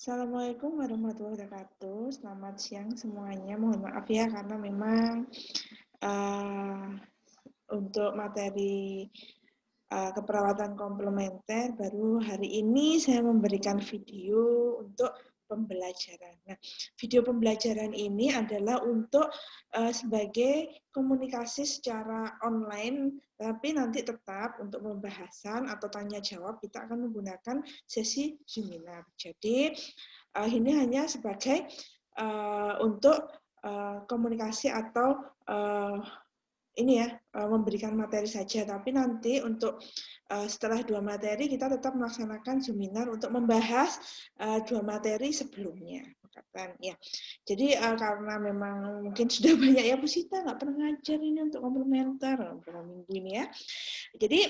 Assalamualaikum warahmatullahi wabarakatuh. Selamat siang semuanya. Mohon maaf ya karena memang uh, untuk materi keperawatan komplementer baru hari ini saya memberikan video untuk pembelajaran. Nah, video pembelajaran ini adalah untuk sebagai komunikasi secara online, tapi nanti tetap untuk pembahasan atau tanya jawab kita akan menggunakan sesi seminar. Jadi ini hanya sebagai untuk komunikasi atau ini ya, memberikan materi saja, tapi nanti untuk setelah 2 materi kita tetap melaksanakan seminar untuk membahas 2 materi sebelumnya. Ya. Jadi karena memang mungkin sudah banyak ya Bu Sita nggak pernah ngajar ini untuk komplementer beberapa minggu ini ya. Jadi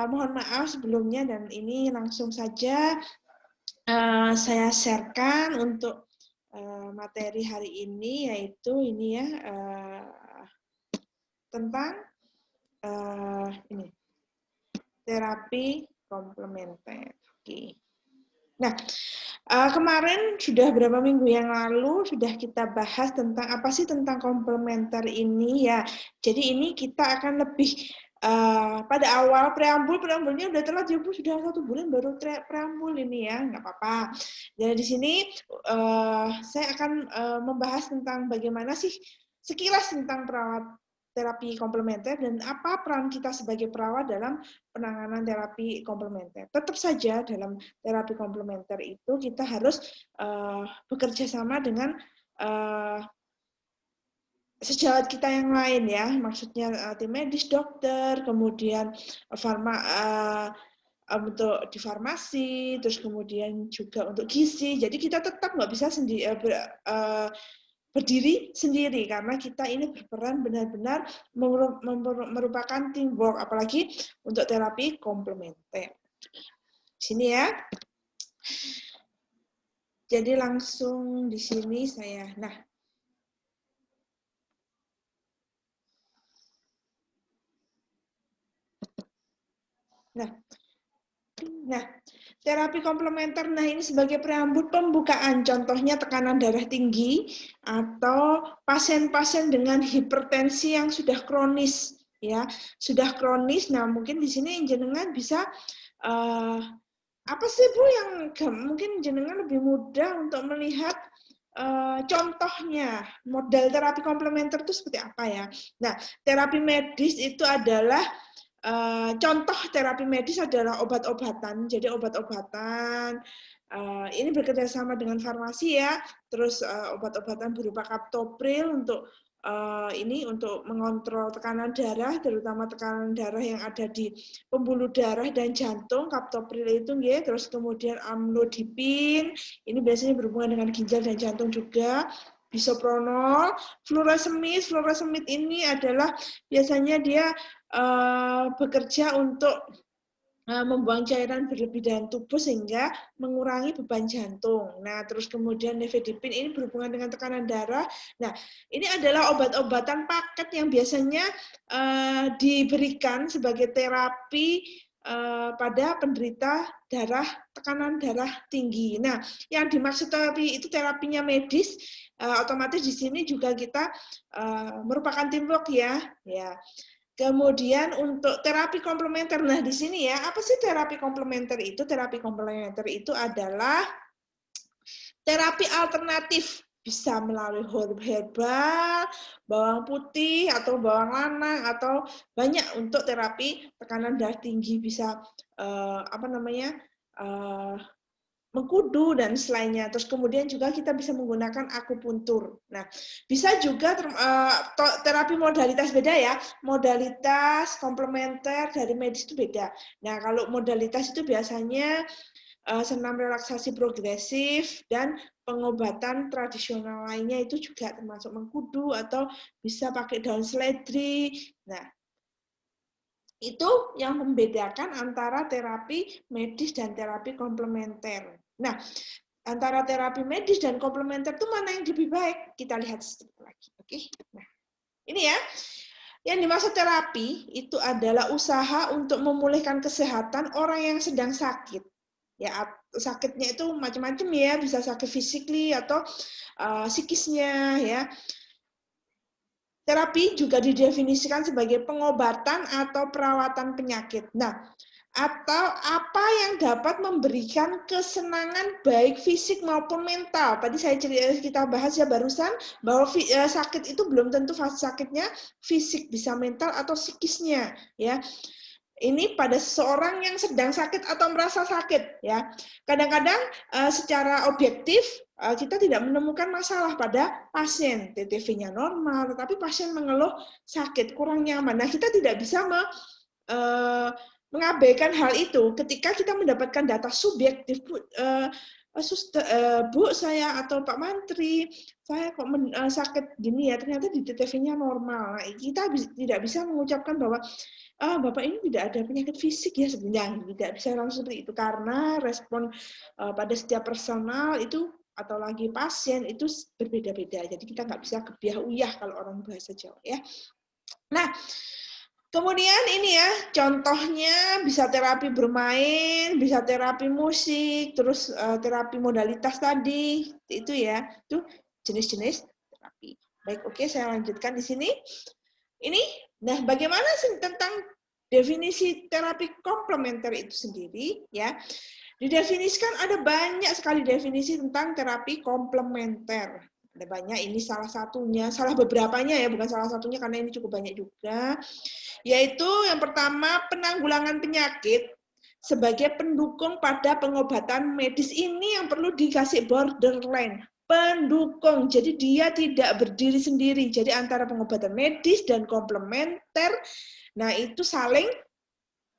mohon maaf sebelumnya dan ini langsung saja saya sharekan untuk materi hari ini, yaitu ini ya tentang ini terapi komplementer. Oke. Nah, kemarin sudah berapa minggu yang lalu sudah kita bahas tentang apa sih tentang komplementer ini ya. Jadi ini kita akan lebih pada awal preambulnya udah telat ya Bu, sudah 1 bulan baru preambul ini ya, nggak apa-apa. Jadi di sini saya akan membahas tentang bagaimana sih sekilas tentang terapi komplementer dan apa peran kita sebagai perawat dalam penanganan terapi komplementer. Tetap saja dalam terapi komplementer itu kita harus bekerja sama dengan sejawat kita yang lain ya, maksudnya tim medis, dokter, kemudian untuk di farmasi, terus kemudian juga untuk gizi. Jadi kita tetap nggak bisa berdiri sendiri karena kita ini berperan benar-benar merupakan teamwork, apalagi untuk terapi komplementer. Sini ya. Jadi langsung di sini saya. Nah, terapi komplementer, nah ini sebagai preambul pembukaan, contohnya tekanan darah tinggi atau pasien-pasien dengan hipertensi yang sudah kronis, ya, sudah kronis. Nah, mungkin di sini jenengan bisa apa sih Bu yang mungkin jenengan lebih mudah untuk melihat contohnya model terapi komplementer itu seperti apa ya? Nah, terapi medis itu adalah contoh terapi medis adalah obat-obatan. Jadi obat-obatan ini bekerja sama dengan farmasi ya. Terus obat-obatan berupa kaptopril untuk ini untuk mengontrol tekanan darah, terutama tekanan darah yang ada di pembuluh darah dan jantung. Kaptopril itu ya. Terus kemudian amlodipin, ini biasanya berhubungan dengan ginjal dan jantung juga. Bisoprolol, furosemid ini adalah biasanya dia bekerja untuk membuang cairan berlebih dalam tubuh sehingga mengurangi beban jantung. Nah, terus kemudian nifedipin ini berhubungan dengan tekanan darah. Nah, ini adalah obat-obatan paket yang biasanya diberikan sebagai terapi pada penderita tekanan darah tinggi. Nah, yang dimaksud terapi itu terapinya medis, otomatis di sini juga kita merupakan teamwork ya. Kemudian untuk terapi komplementer, nah di sini ya, apa sih terapi komplementer itu? Terapi komplementer itu adalah terapi alternatif, bisa melalui herbal, bawang putih atau bawang lanang atau banyak untuk terapi tekanan darah tinggi, bisa mengkudu dan selainnya. Terus kemudian juga kita bisa menggunakan akupuntur. Nah, bisa juga terapi modalitas beda ya. Modalitas komplementer dari medis itu beda. Nah, kalau modalitas itu biasanya senam relaksasi progresif dan pengobatan tradisional lainnya itu juga termasuk mengkudu atau bisa pakai daun seledri. Nah, itu yang membedakan antara terapi medis dan terapi komplementer. Nah, antara terapi medis dan komplementer itu mana yang lebih baik? Kita lihat sedikit lagi. Oke. Nah, ini ya. Yang dimaksud terapi itu adalah usaha untuk memulihkan kesehatan orang yang sedang sakit. Ya, sakitnya itu macam-macam ya, bisa sakit physically atau psikisnya ya. Terapi juga didefinisikan sebagai pengobatan atau perawatan penyakit. Nah, atau apa yang dapat memberikan kesenangan baik fisik maupun mental. Tadi kita bahas ya barusan bahwa sakit itu belum tentu sakitnya fisik, bisa mental atau psikisnya ya. Ini pada seseorang yang sedang sakit atau merasa sakit ya. Kadang-kadang secara objektif kita tidak menemukan masalah pada pasien, TTV-nya normal, tetapi pasien mengeluh sakit, kurang nyaman. Nah, kita tidak bisa mengabaikan hal itu ketika kita mendapatkan data subjektif. Bu, saya atau Pak Mantri, saya kok sakit gini ya, ternyata di TTV-nya normal. Nah, kita tidak bisa mengucapkan bahwa Bapak ini tidak ada penyakit fisik ya sebenarnya, tidak bisa langsung seperti itu karena respon pada setiap personal itu atau lagi pasien itu berbeda-beda. Jadi kita nggak bisa gebiah uyah kalau orang bahasa Jawa ya. Nah, kemudian ini ya contohnya bisa terapi bermain, bisa terapi musik, terus terapi modalitas tadi itu ya, itu jenis-jenis terapi. Baik, oke, saya lanjutkan di sini. Ini, nah bagaimana tentang definisi terapi komplementer itu sendiri ya? Didefinisikan ada banyak sekali definisi tentang terapi komplementer. Ada banyak, ini salah satunya, salah beberapanya ya, bukan salah satunya karena ini cukup banyak juga. Yaitu yang pertama penanggulangan penyakit sebagai pendukung pada pengobatan medis. Ini yang perlu dikasih borderline. Pendukung, jadi dia tidak berdiri sendiri. Jadi antara pengobatan medis dan komplementer, nah itu saling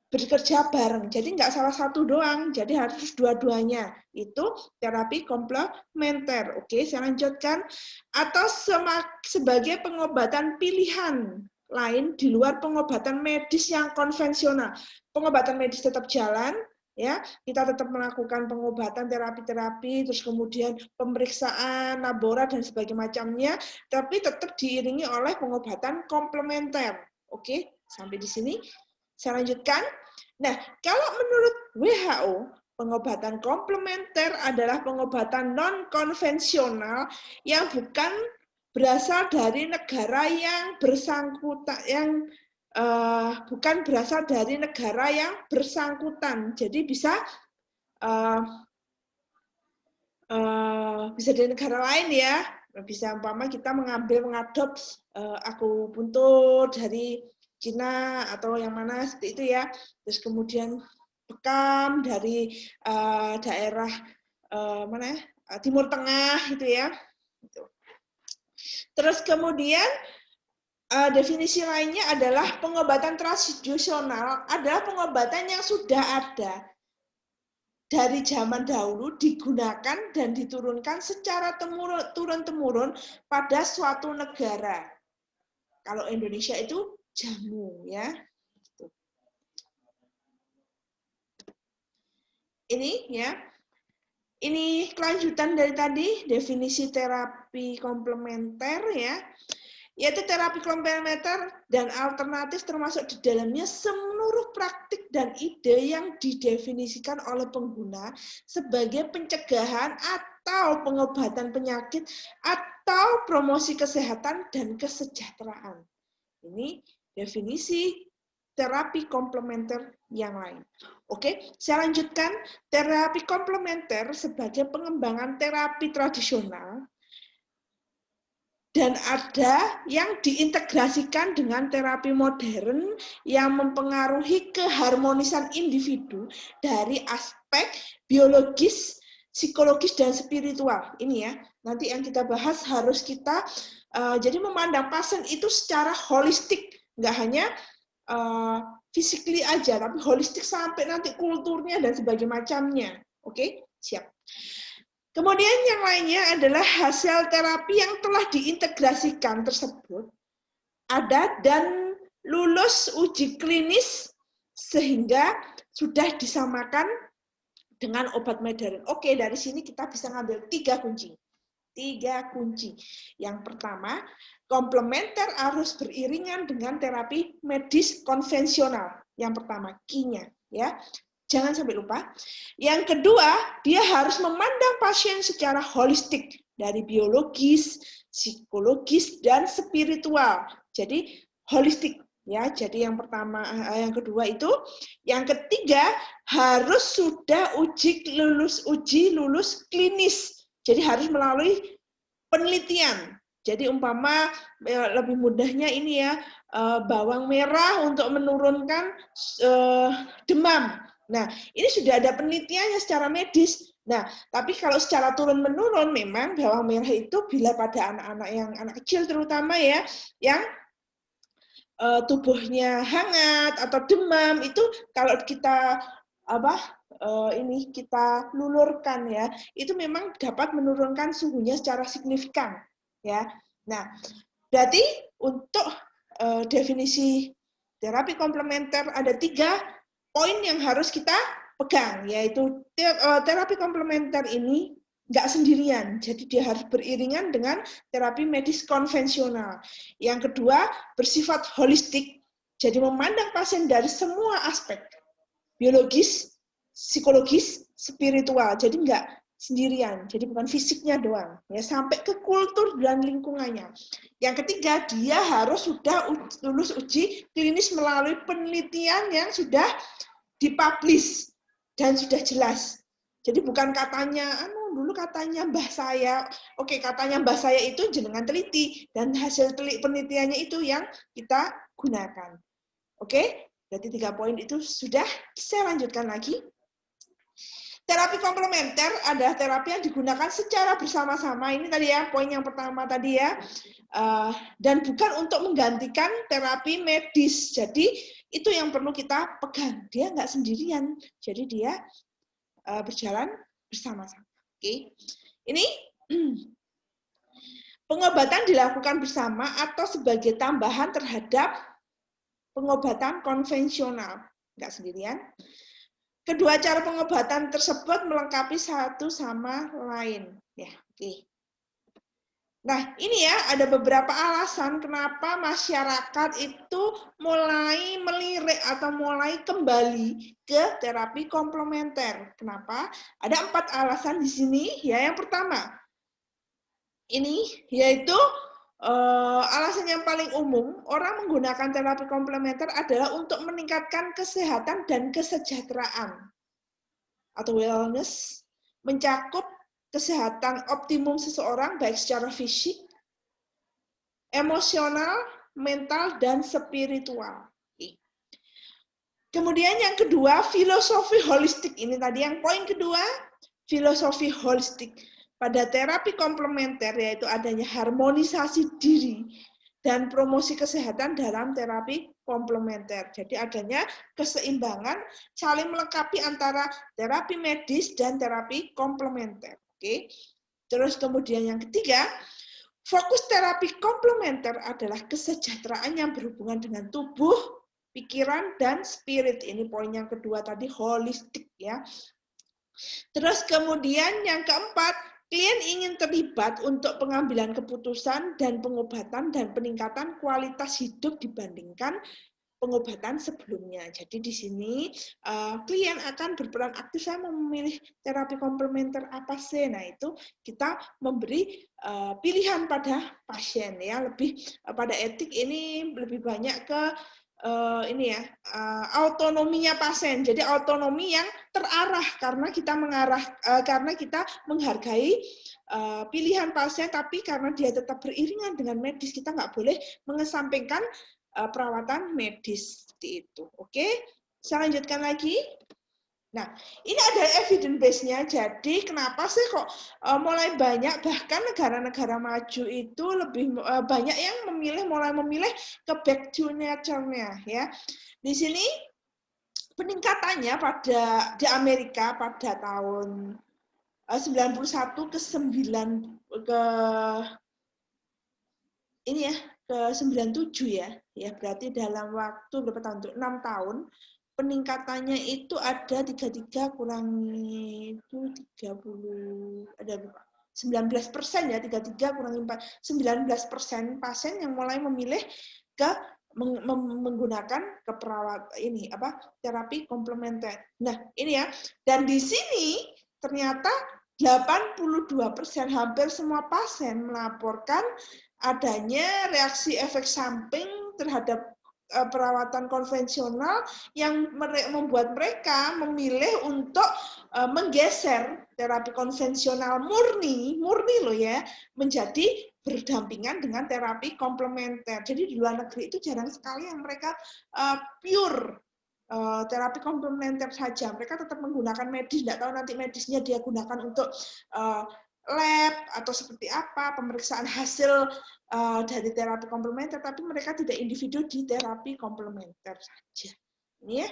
bekerja bareng. Jadi nggak salah satu doang, jadi harus dua-duanya. Itu terapi komplementer. Oke, saya lanjutkan. Atau sebagai pengobatan pilihan lain di luar pengobatan medis yang konvensional. Pengobatan medis tetap jalan, ya, kita tetap melakukan pengobatan terapi-terapi, terus kemudian pemeriksaan labora dan sebagainya macamnya, tapi tetap diiringi oleh pengobatan komplementer. Oke, sampai di sini saya lanjutkan. Nah, kalau menurut WHO, pengobatan komplementer adalah pengobatan non-konvensional yang bukan berasal dari negara yang bersangkutan, yang bukan berasal dari negara yang bersangkutan. Jadi bisa bisa dari negara lain ya. Bisa umpama kita mengadop akupuntur dari Cina atau yang mana seperti itu ya. Terus kemudian bekam dari daerah mana ya? Timur Tengah itu ya. Terus kemudian definisi lainnya adalah pengobatan tradisional adalah pengobatan yang sudah ada dari zaman dahulu digunakan dan diturunkan secara turun-temurun pada suatu negara. Kalau Indonesia itu jamu ya. Ini ya. Ini kelanjutan dari tadi definisi terapi komplementer ya. Yaitu terapi komplementer dan alternatif termasuk di dalamnya seluruh praktik dan ide yang didefinisikan oleh pengguna sebagai pencegahan atau pengobatan penyakit atau promosi kesehatan dan kesejahteraan. Ini definisi terapi komplementer yang lain. Oke, saya lanjutkan. Terapi komplementer sebagai pengembangan terapi tradisional dan ada yang diintegrasikan dengan terapi modern yang mempengaruhi keharmonisan individu dari aspek biologis, psikologis, dan spiritual. Ini ya, nanti yang kita bahas harus kita, jadi memandang pasien itu secara holistik, nggak hanya physically aja, tapi holistik sampai nanti kulturnya dan sebagainya macamnya. Oke, siap. Kemudian yang lainnya adalah hasil terapi yang telah diintegrasikan tersebut ada dan lulus uji klinis sehingga sudah disamakan dengan obat modern. Oke, dari sini kita bisa ngambil 3 kunci. 3 kunci. Yang pertama, komplementer harus beriringan dengan terapi medis konvensional. Yang pertama, key-nya ya. Jangan sampai lupa. Yang kedua, dia harus memandang pasien secara holistik, dari biologis, psikologis, dan spiritual. Jadi holistik ya. Jadi yang pertama, yang kedua itu, yang ketiga harus sudah uji lulus klinis. Jadi harus melalui penelitian. Jadi umpama lebih mudahnya ini ya, bawang merah untuk menurunkan demam. Nah, ini sudah ada penelitiannya secara medis. Nah, tapi kalau secara turun-menurun memang bawang merah itu bila pada anak-anak yang anak kecil terutama ya, yang tubuhnya hangat atau demam, itu kalau kita ini kita lulurkan ya, itu memang dapat menurunkan suhunya secara signifikan ya. Nah, berarti untuk definisi terapi komplementer ada 3 poin yang harus kita pegang, yaitu terapi komplementer ini nggak sendirian, jadi dia harus beriringan dengan terapi medis konvensional. Yang kedua, bersifat holistik, jadi memandang pasien dari semua aspek, biologis, psikologis, spiritual, jadi nggak sendirian, jadi bukan fisiknya doang, ya, sampai ke kultur dan lingkungannya. Yang ketiga, dia harus sudah lulus uji klinis melalui penelitian yang sudah dipublish dan sudah jelas. Jadi bukan katanya, dulu katanya mbah saya, oke katanya mbah saya itu jenengan teliti, dan hasil penelitiannya itu yang kita gunakan. Oke, berarti 3 poin itu sudah. Saya lanjutkan lagi. Terapi komplementer adalah terapi yang digunakan secara bersama-sama. Ini tadi ya, poin yang pertama tadi ya. Dan bukan untuk menggantikan terapi medis. Jadi itu yang perlu kita pegang. Dia nggak sendirian. Jadi dia berjalan bersama-sama. Oke. Ini pengobatan dilakukan bersama atau sebagai tambahan terhadap pengobatan konvensional. Nggak sendirian. Kedua cara pengobatan tersebut melengkapi satu sama lain. Ya, oke. Nah, ini ya ada beberapa alasan kenapa masyarakat itu mulai melirik atau mulai kembali ke terapi komplementer. Kenapa? Ada 4 alasan di sini. Ya, yang pertama, ini yaitu alasan yang paling umum orang menggunakan terapi komplementer adalah untuk meningkatkan kesehatan dan kesejahteraan atau wellness, mencakup kesehatan optimum seseorang baik secara fisik, emosional, mental, dan spiritual. Kemudian yang kedua, filosofi holistik. Ini tadi yang poin kedua, filosofi holistik. Pada terapi komplementer yaitu adanya harmonisasi diri dan promosi kesehatan dalam terapi komplementer. Jadi adanya keseimbangan saling melengkapi antara terapi medis dan terapi komplementer. Oke. Terus kemudian yang ketiga, fokus terapi komplementer adalah kesejahteraan yang berhubungan dengan tubuh, pikiran, dan spirit. Ini poin yang kedua tadi, holistik ya. Terus kemudian yang keempat, klien ingin terlibat untuk pengambilan keputusan dan pengobatan dan peningkatan kualitas hidup dibandingkan pengobatan sebelumnya. Jadi di sini klien akan berperan aktif, saya mau memilih terapi komplementer apa sih? Nah itu kita memberi pilihan pada pasien ya, lebih pada etik ini lebih banyak ke ini ya, autonominya pasien. Jadi autonomi yang terarah karena kita karena kita menghargai pilihan pasien, tapi karena dia tetap beriringan dengan medis, kita nggak boleh mengesampingkan perawatan medis seperti itu. Oke, saya lanjutkan lagi. Nah, ini ada evidence base-nya. Jadi kenapa sih kok mulai banyak, bahkan negara-negara maju itu lebih banyak yang mulai memilih ke back to nature-nya ya. Di sini peningkatannya di Amerika pada tahun 91 ke 97 ya. Ya, berarti dalam waktu berapa tahun? 6 tahun. Peningkatannya itu ada 33 kurangi itu 30, ada 19% ya, 33 kurangi 4, 19% pasien yang mulai memilih ke menggunakan terapi komplementer. Nah, ini ya. Dan di sini ternyata 82%, hampir semua pasien melaporkan adanya reaksi efek samping terhadap perawatan konvensional yang membuat mereka memilih untuk menggeser terapi konvensional murni loh ya, menjadi berdampingan dengan terapi komplementer. Jadi di luar negeri itu jarang sekali yang mereka pure terapi komplementer saja. Mereka tetap menggunakan medis, tidak tahu nanti medisnya dia gunakan untuk lab atau seperti apa, pemeriksaan hasil dari terapi komplementer, tapi mereka tidak individu di terapi komplementer saja. Ini ya.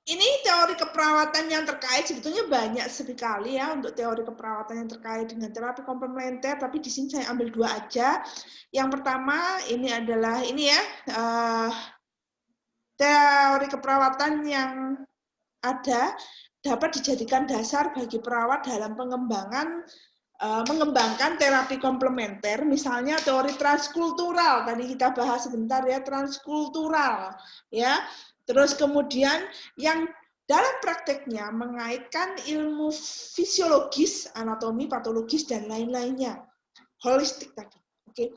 Ini teori keperawatan yang terkait, sebetulnya banyak sekali ya untuk teori keperawatan yang terkait dengan terapi komplementer, tapi di sini saya ambil 2 aja. Yang pertama ini adalah ini ya, teori keperawatan yang ada dapat dijadikan dasar bagi perawat dalam mengembangkan terapi komplementer, misalnya teori transkultural, tadi kita bahas sebentar ya, transkultural ya. Terus kemudian yang dalam prakteknya mengaitkan ilmu fisiologis, anatomi, patologis dan lain-lainnya, holistik tadi. Oke.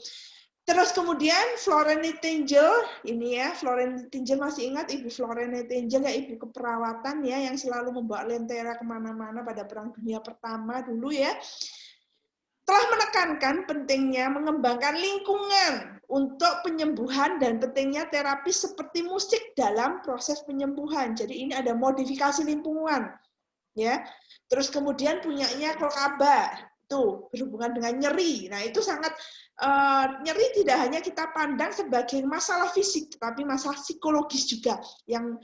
Terus kemudian Florence Nightingale, ini ya, Florence Nightingale, masih ingat Ibu Florence Nightingale ya, Ibu keperawatan ya, yang selalu membawa lentera kemana-mana pada Perang Dunia Pertama dulu ya, telah menekankan pentingnya mengembangkan lingkungan untuk penyembuhan dan pentingnya terapi seperti musik dalam proses penyembuhan. Jadi ini ada modifikasi lingkungan, ya. Terus kemudian punyanya Kolkaba, itu berhubungan dengan nyeri. Nah itu sangat nyeri tidak hanya kita pandang sebagai masalah fisik, tapi masalah psikologis juga yang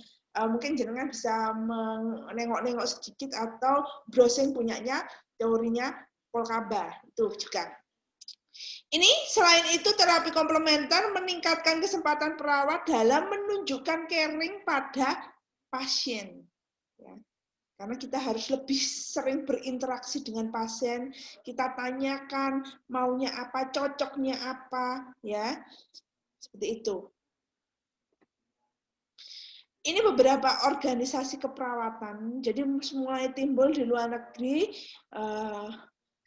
mungkin jenengan bisa menengok-nengok sedikit atau browsing punyanya teorinya Kolkaba itu juga. Ini selain itu terapi komplementer meningkatkan kesempatan perawat dalam menunjukkan caring pada pasien. Ya. Karena kita harus lebih sering berinteraksi dengan pasien, kita tanyakan maunya apa, cocoknya apa, ya seperti itu. Ini beberapa organisasi keperawatan, jadi mulai timbul di luar negeri.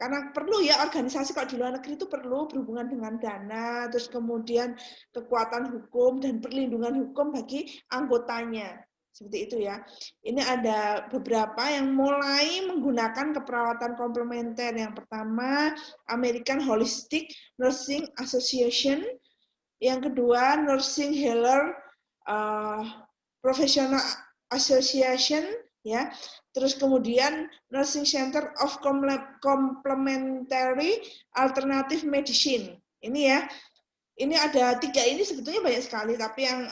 Karena perlu ya organisasi kalau di luar negeri itu perlu berhubungan dengan dana, terus kemudian kekuatan hukum dan perlindungan hukum bagi anggotanya. Seperti itu ya. Ini ada beberapa yang mulai menggunakan keperawatan komplementer. Yang pertama, American Holistic Nursing Association. Yang kedua, Nursing Healer Professional Association, ya. Terus kemudian Nursing Center of Complementary Alternative Medicine. Ini ya. Ini ada 3 ini sebetulnya banyak sekali, tapi yang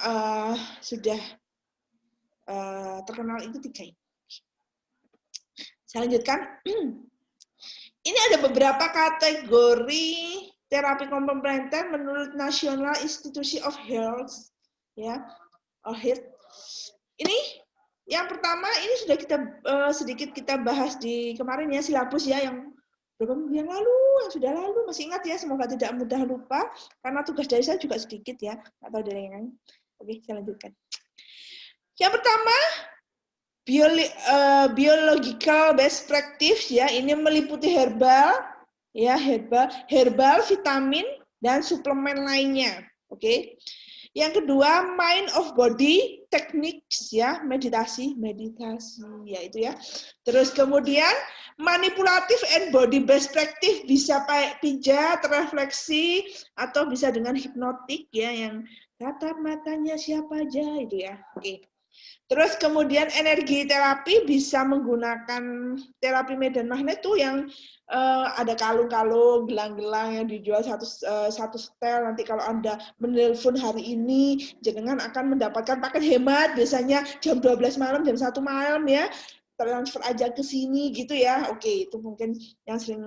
sudah terkenal itu 3 ini. Saya lanjutkan. Ini ada beberapa kategori terapi komplementer menurut National Institute of Health, ya, Health. Ini yang pertama ini sudah kita sedikit kita bahas di kemarin ya, silabus ya, yang beberapa minggu yang lalu, yang sudah lalu, masih ingat ya, semoga tidak mudah lupa karena tugas dari saya juga sedikit ya, atau dari yang lain. Oke, saya lanjutkan. Yang pertama, biological best practice ya, ini meliputi herbal ya, herbal, vitamin dan suplemen lainnya. Oke. Yang kedua, mind of body techniques ya, meditasi ya itu ya. Terus kemudian manipulative and body best practice, bisa pakai pijat, refleksi, atau bisa dengan hipnotik ya, yang tatap matanya siapa aja itu ya. Oke. Terus kemudian energi terapi bisa menggunakan terapi medan magnet tuh yang ada kalung-kalung, gelang-gelang yang dijual satu setel. Nanti kalau Anda menelpon hari ini, jenengan akan mendapatkan paket hemat, biasanya jam 12 malam, jam 1 malam ya, transfer aja ke sini gitu ya. Oke, itu mungkin yang sering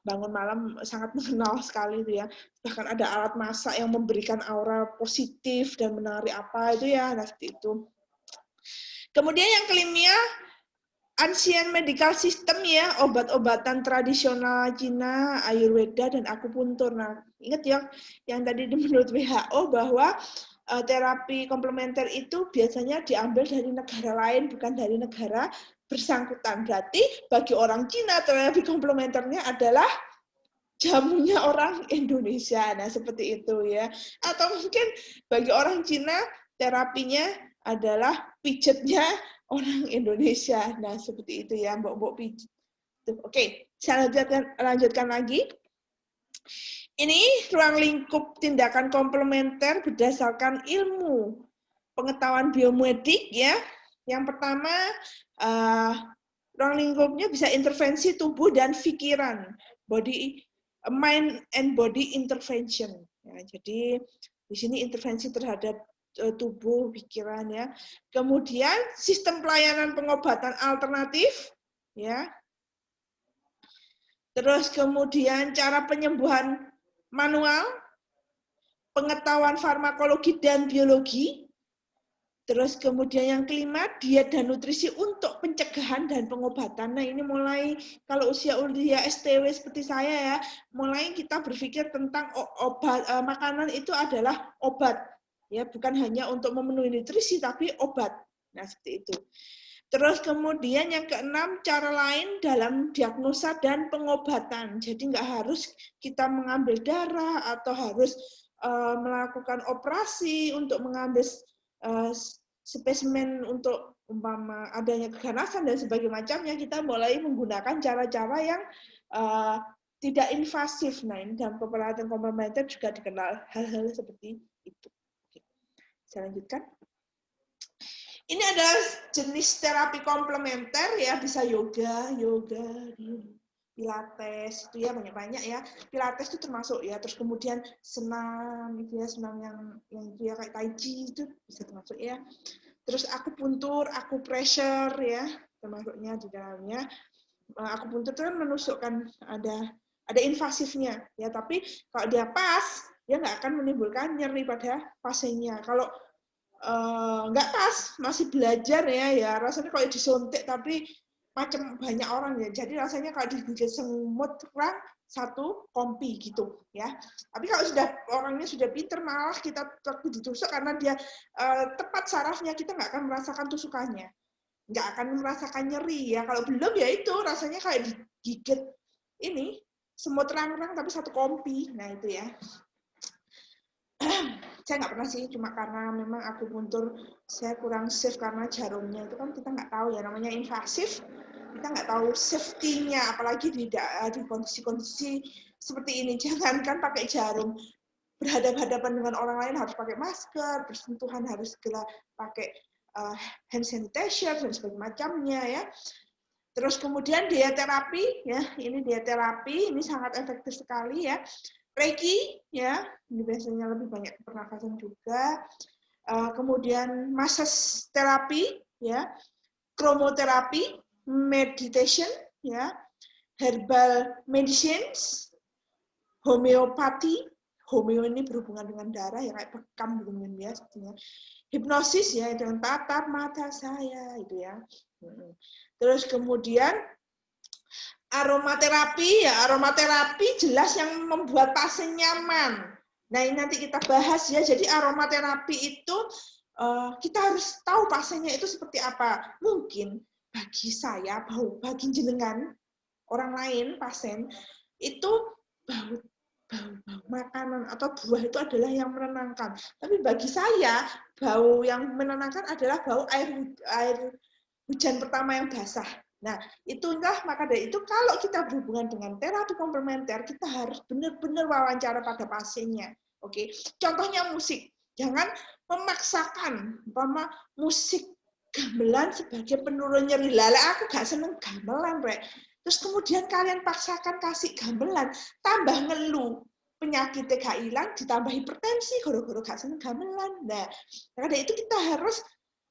bangun malam sangat mengenal sekali itu ya. Bahkan ada alat masak yang memberikan aura positif dan menarik apa itu ya, nah seperti itu. Kemudian yang kelima, ancient medical system ya, obat-obatan tradisional Cina, Ayurveda, dan akupuntur. Nah, ingat ya, yang tadi menurut WHO bahwa terapi komplementer itu biasanya diambil dari negara lain, bukan dari negara bersangkutan. Berarti bagi orang Cina, terapi komplementernya adalah jamunya orang Indonesia. Nah, seperti itu ya. Atau mungkin bagi orang Cina, terapinya adalah pijetnya orang Indonesia. Nah, seperti itu ya, mbok-mbok pijet. Oke, saya lanjutkan lagi. Ini ruang lingkup tindakan komplementer berdasarkan ilmu pengetahuan biomedik ya. Yang pertama, ruang lingkupnya bisa intervensi tubuh dan pikiran, mind and body intervention. Ya, jadi di sini intervensi terhadap tubuh, pikiran ya. Kemudian sistem pelayanan pengobatan alternatif ya. Terus kemudian cara penyembuhan manual, pengetahuan farmakologi dan biologi. Terus kemudian yang kelima, diet dan nutrisi untuk pencegahan dan pengobatan. Nah, ini mulai kalau usia STW seperti saya ya, mulai kita berpikir tentang obat, makanan itu adalah obat. Ya, bukan hanya untuk memenuhi nutrisi tapi obat. Nah, seperti itu. Terus kemudian yang keenam, cara lain dalam diagnosa dan pengobatan. Jadi nggak harus kita mengambil darah atau harus melakukan operasi untuk mengambil spesimen untuk umpama adanya keganasan dan sebagainya macamnya, kita mulai menggunakan cara-cara yang tidak invasif. Nah, ini dalam perawatan komplementer juga dikenal hal-hal seperti itu. Oke. Saya lanjutkan. Ini adalah jenis terapi komplementer ya, bisa yoga, pilates itu ya, banyak-banyak ya. Pilates itu termasuk ya, terus kemudian senam gitu ya, senam yang itu ya kayak tai chi itu bisa termasuk ya. Terus akupuntur, akupressure ya, termasuknya di dalamnya. Akupuntur itu kan menusukkan ada invasifnya ya, tapi kalau dia pas, dia nggak akan menimbulkan nyeri pada pasiennya. Kalau nggak pas, masih belajar ya rasanya kalau disuntik tapi macam banyak orang ya, jadi rasanya kalau digigit semut terang satu kompi gitu ya. Tapi kalau sudah orangnya sudah pinter, malah kita ditusuk karena dia tepat sarafnya, kita nggak akan merasakan tusukannya, nggak akan merasakan nyeri ya. Kalau belum ya itu rasanya kayak digigit ini semut terang-terang tapi satu kompi. Nah itu ya. Saya nggak pernah sih, cuma karena memang akupuntur saya kurang safe karena jarumnya itu kan kita nggak tahu ya, namanya invasif, kita nggak tahu safety-nya, apalagi di kondisi-kondisi seperti ini. Jangankan pakai jarum, berhadapan-hadapan dengan orang lain harus pakai masker, bersentuhan harus segera pakai hand sanitizer dan sebagainya macamnya ya. Terus kemudian dieterapi ya, ini dieterapi ini sangat efektif sekali ya. Reiki ya, ini biasanya lebih banyak pernafasan juga. Kemudian massage terapi ya, chromoterapi, meditation ya, herbal medicines, homeopati. Homeo ini berhubungan dengan darah ya, kayak bekam dengan biasanya. Hipnosis ya, dengan tatap mata saya itu ya. Terus kemudian aromaterapi ya, aromaterapi jelas yang membuat pasien nyaman. Nah, ini nanti kita bahas ya. Jadi aromaterapi itu kita harus tahu pasiennya itu seperti apa. Mungkin bagi saya, bagi jenengan, orang lain, pasien, itu bau makanan atau buah itu adalah yang menenangkan. Tapi bagi saya, bau yang menenangkan adalah bau air hujan pertama yang basah. Nah, itulah maka dari itu kalau kita berhubungan dengan terapi komplementer, kita harus benar-benar wawancara pada pasiennya. Oke, contohnya musik. Jangan memaksakan umpama musik gamelan sebagai penurun nyeri. Lala aku gak seneng gamelan, Rek. Terus kemudian kalian paksakan kasih gamelan, tambah ngeluh. Penyakitnya gak hilang, ditambah hipertensi, gara-gara gak seneng gamelan. Nah, karena itu kita harus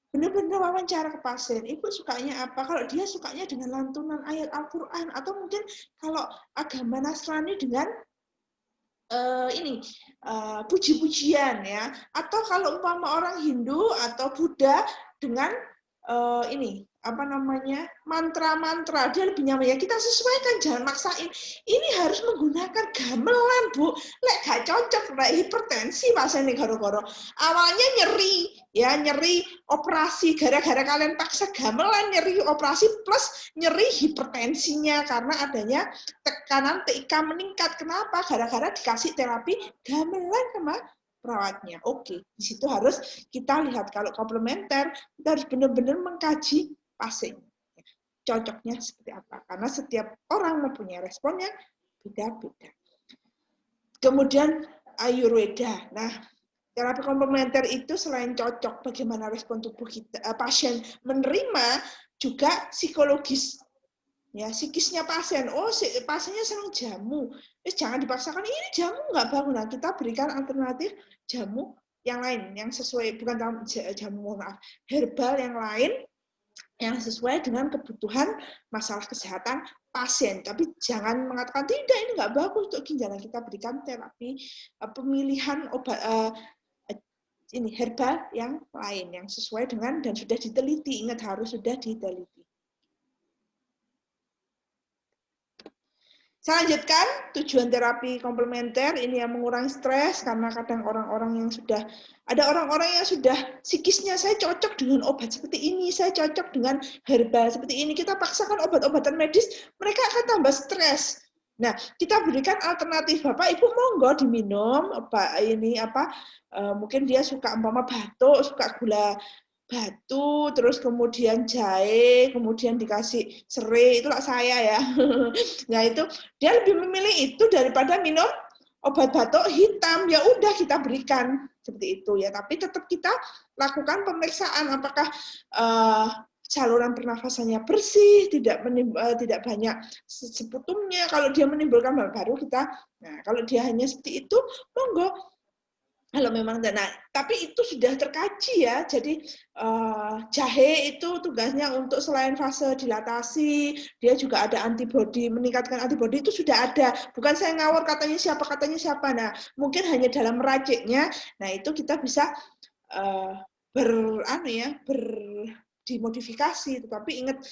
benar-benar wawancara ke pasien. Ibu sukanya apa? Kalau dia sukanya dengan lantunan ayat Al-Quran, atau mungkin kalau agama Nasrani dengan puji-pujian ya. Atau kalau umpama orang Hindu atau Buddha dengan apa namanya, mantra-mantra, dia lebih nyaman. Ya kita sesuaikan, jangan maksain. Ini harus menggunakan gamelan, Bu. Lek gak cocok, lek hipertensi pasien ini goro-goro. Awalnya nyeri, ya nyeri operasi, gara-gara kalian paksa gamelan, nyeri operasi plus nyeri hipertensinya karena adanya tekanan TIK meningkat. Kenapa? Gara-gara dikasih terapi gamelan sama perawatnya. Oke, di situ harus kita lihat kalau komplementer, kita harus benar-benar mengkaji pasien. Cocoknya seperti apa? Karena setiap orang mempunyai respon yang beda-beda. Kemudian Ayurveda. Nah, terapi komplementer itu selain cocok bagaimana respon tubuh kita, pasien menerima, juga psikologis. Ya, psikisnya pasien. Oh, pasiennya senang jamu. Jangan dipaksakan, ini jamu nggak bagus. Nah, kita berikan alternatif jamu yang lain, yang sesuai, bukan jamu, maaf, herbal yang lain, yang sesuai dengan kebutuhan masalah kesehatan pasien. Tapi jangan mengatakan, tidak, ini nggak bagus untuk ginjal. Kita berikan terapi pemilihan obat ini herbal yang lain, yang sesuai dengan dan sudah diteliti. Ingat, harus sudah diteliti. Saya lanjutkan, tujuan terapi komplementer ini yang mengurangi stres, karena kadang orang-orang yang sudah, ada orang-orang yang sudah psikisnya, saya cocok dengan obat seperti ini, saya cocok dengan herbal seperti ini, kita paksakan obat-obatan medis, mereka akan tambah stres. Nah, kita berikan alternatif, Bapak Ibu monggo diminum, mungkin dia suka umpama batuk, suka gula batu, terus kemudian jahe, kemudian dikasih serai, itulah saya ya. Nah itu dia lebih memilih itu daripada minum obat batuk hitam. Ya udah kita berikan seperti itu ya. Tapi tetap kita lakukan pemeriksaan apakah saluran pernafasannya bersih, tidak banyak seputumnya. Kalau dia menimbulkan baru kita. Nah kalau dia hanya seperti itu, monggo. Kalau memang, nah, tapi itu sudah terkaji ya. Jadi jahe itu tugasnya untuk selain fase dilatasi, dia juga ada antibodi, meningkatkan antibodi, itu sudah ada. Bukan saya ngawur katanya siapa. Nah, mungkin hanya dalam meraciknya. Nah, itu kita bisa dimodifikasi. Tetapi ingat,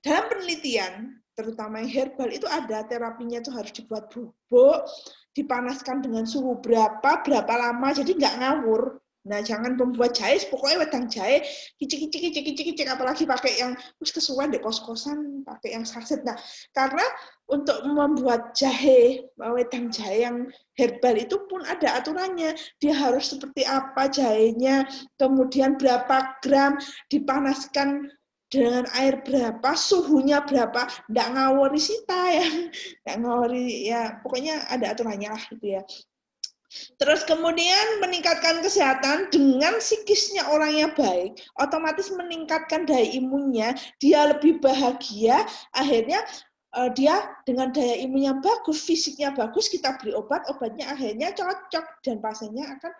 dalam penelitian, terutama yang herbal, itu ada terapinya itu harus dibuat bubuk, dipanaskan dengan suhu berapa lama, jadi nggak ngawur. Nah, jangan membuat jahe, pokoknya wedang jahe, kicik, apalagi pakai yang kesuwen deh, kos-kosan, pakai yang saset. Nah, karena untuk membuat jahe, wedang jahe yang herbal itu pun ada aturannya. Dia harus seperti apa jahenya, kemudian berapa gram, dipanaskan dengan air berapa, suhunya berapa, nggak ngawuri sita ya, nggak ngawuri ya, pokoknya ada aturannya lah gitu ya. Terus kemudian meningkatkan kesehatan dengan psikisnya orangnya baik, otomatis meningkatkan daya imunnya, dia lebih bahagia, akhirnya dia dengan daya imunnya bagus, fisiknya bagus, kita beri obat, obatnya akhirnya cocok dan pasiennya akan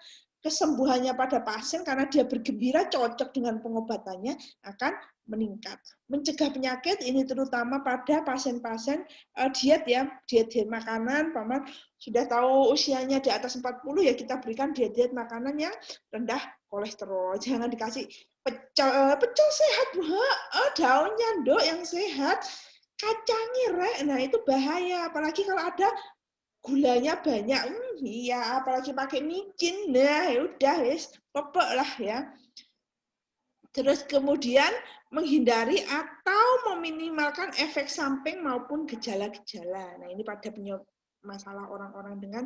kesembuhannya pada pasien karena dia bergembira cocok dengan pengobatannya akan meningkat. Mencegah penyakit ini terutama pada pasien-pasien diet ya, diet makanan, paman sudah tahu usianya di atas 40 ya kita berikan diet makanan yang rendah kolesterol. Jangan dikasih pecel sehat, Bu. Daunnya Dok yang sehat, kacangnya rek. Nah, itu bahaya apalagi kalau ada gulanya banyak. Iya, apalagi pakai micin. Nah, ya udah wis, popok lah ya. Terus kemudian menghindari atau meminimalkan efek samping maupun gejala-gejala. Nah, ini pada masalah orang-orang dengan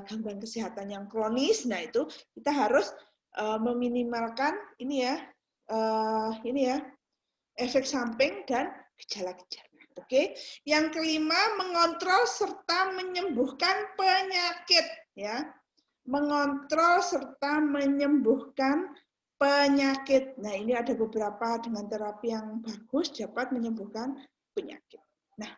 gangguan kesehatan yang kronis. Nah, itu kita harus meminimalkan efek samping dan gejala-gejala. Oke. Yang kelima, mengontrol serta menyembuhkan penyakit ya. Mengontrol serta menyembuhkan penyakit. Nah, ini ada beberapa dengan terapi yang bagus dapat menyembuhkan penyakit. Nah,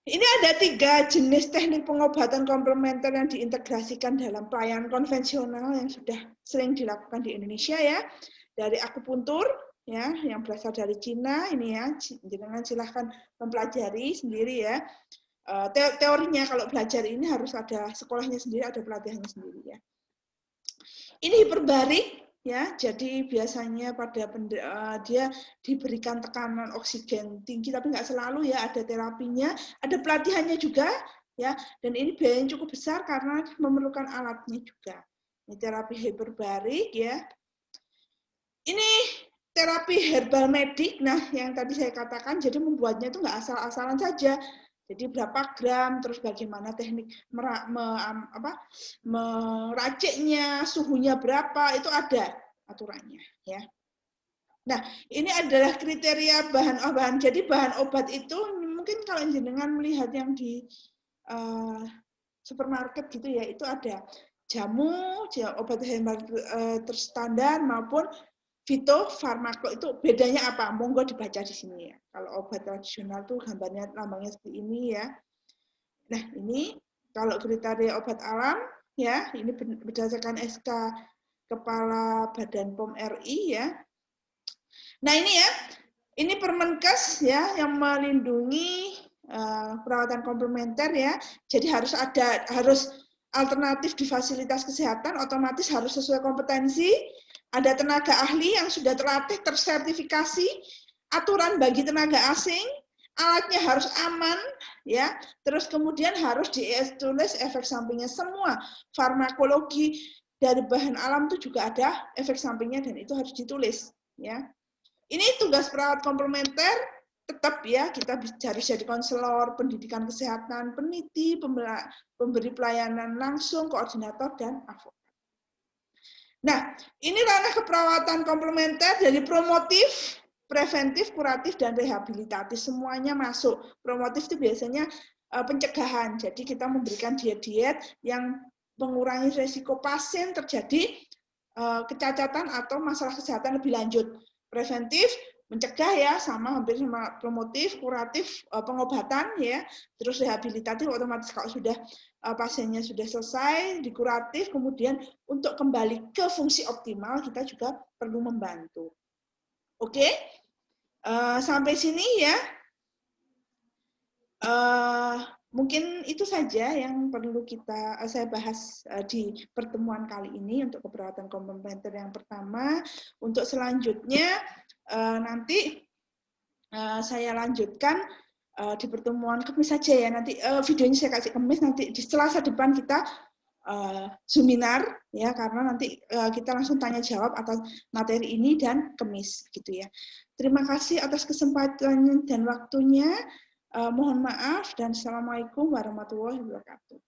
ini ada 3 jenis teknik pengobatan komplementer yang diintegrasikan dalam pelayanan konvensional yang sudah sering dilakukan di Indonesia ya. Dari akupuntur ya, yang berasal dari Cina ini ya, jangan silahkan mempelajari sendiri ya. Teorinya kalau belajar ini harus ada sekolahnya sendiri, ada pelatihannya sendiri ya. Ini hiperbarik ya. Jadi biasanya pada dia diberikan tekanan oksigen tinggi, tapi nggak selalu ya, ada terapinya, ada pelatihannya juga ya. Dan ini biayanya cukup besar karena memerlukan alatnya juga. Ini terapi hiperbarik ya. Ini terapi herbal medik. Nah, yang tadi saya katakan, jadi membuatnya itu nggak asal-asalan saja. Jadi berapa gram, terus bagaimana teknik meraciknya, suhunya berapa, itu ada aturannya ya. Nah, ini adalah kriteria bahan-bahan. Jadi bahan obat itu mungkin kalau jenengan melihat yang di supermarket gitu ya, itu ada jamu, obat herbal terstandar maupun fitofarmako. Itu bedanya apa? Monggo dibaca di sini ya. Kalau obat tradisional tuh gambarnya, lambangnya seperti ini ya. Nah, ini kalau kriteria obat alam ya, ini berdasarkan SK Kepala Badan POM RI ya. Nah, ini ya. Ini Permenkes ya yang melindungi perawatan komplementer ya. Jadi harus alternatif di fasilitas kesehatan, otomatis harus sesuai kompetensi. Ada tenaga ahli yang sudah terlatih, tersertifikasi, aturan bagi tenaga asing, alatnya harus aman, ya. Terus kemudian harus ditulis efek sampingnya semua. Farmakologi dari bahan alam itu juga ada efek sampingnya dan itu harus ditulis, ya. Ini tugas perawat komplementer, tetap ya kita harus jadi konselor, pendidikan kesehatan, peneliti, pemberi pelayanan langsung, koordinator dan advokat. Nah, ini ranah keperawatan komplementer dari promotif, preventif, kuratif, dan rehabilitatif. Semuanya masuk. Promotif itu biasanya pencegahan. Jadi kita memberikan diet-diet yang mengurangi resiko pasien terjadi kecacatan atau masalah kesehatan lebih lanjut. Preventif, mencegah ya, sama hampir sama promotif, kuratif, pengobatan ya. Terus rehabilitatif otomatis kalau sudah pasiennya sudah selesai, dikuratif, kemudian untuk kembali ke fungsi optimal kita juga perlu membantu. Oke, sampai sini ya. Mungkin itu saja yang perlu saya bahas di pertemuan kali ini untuk keperawatan komplementer yang pertama. Untuk selanjutnya nanti saya lanjutkan di pertemuan Kamis saja ya, nanti videonya saya kasih Kamis, nanti di Selasa depan kita seminar ya, karena nanti kita langsung tanya jawab atas materi ini dan Kamis gitu ya. Terima kasih atas kesempatannya dan waktunya. Mohon maaf dan Assalamualaikum warahmatullahi wabarakatuh.